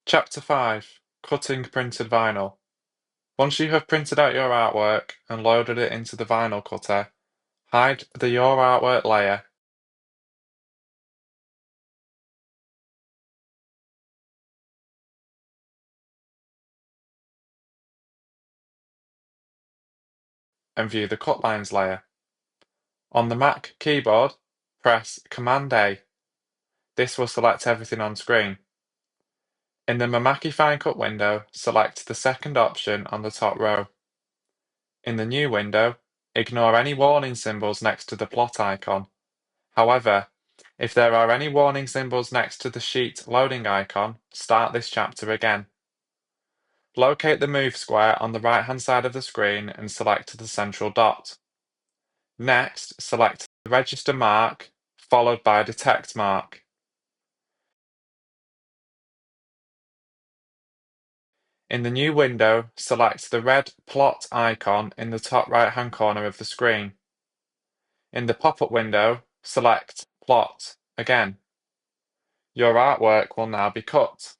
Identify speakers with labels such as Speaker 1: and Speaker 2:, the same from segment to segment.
Speaker 1: Chapter 5: Cutting printed vinyl. Once you have printed out your artwork and loaded it into the vinyl cutter, hide the Your Artwork layer and view the Cut Lines layer. On the Mac keyboard, press Command-A. This will select everything on screen. In the Mimaki Fine Cut window, select the second option on the top row. In the new window, ignore any warning symbols next to the plot icon. However, if there are any warning symbols next to the sheet loading icon, start this chapter again. Locate the Move square on the right-hand side of the screen and select the central dot. Next, select the Register mark, followed by Detect mark. In the new window, select the red plot icon in the top right-hand corner of the screen. In the pop-up window, select Plot again. Your artwork will now be cut.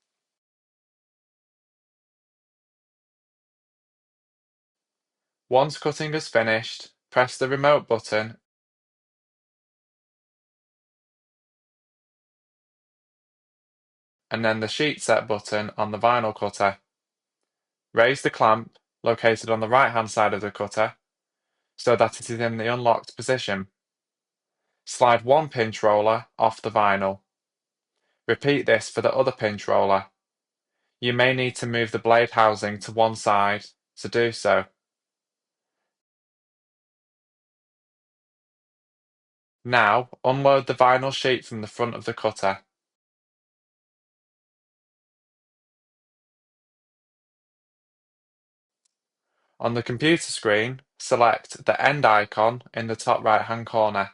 Speaker 1: Once cutting is finished, press the Remote button and then the Sheet Set button on the vinyl cutter. Raise the clamp, located on the right-hand side of the cutter, so that it is in the unlocked position. Slide one pinch roller off the vinyl. Repeat this for the other pinch roller. You may need to move the blade housing to one side to do so. Now, unload the vinyl sheet from the front of the cutter. On the computer screen, select the End icon in the top right-hand corner.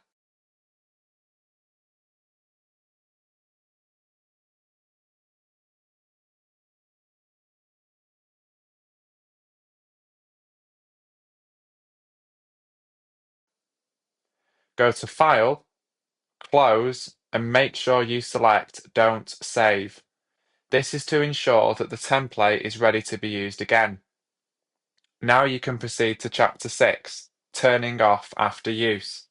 Speaker 1: Go to File, Close, and make sure you select Don't Save. This is to ensure that the template is ready to be used again. Now you can proceed to Chapter 6, Turning off after use.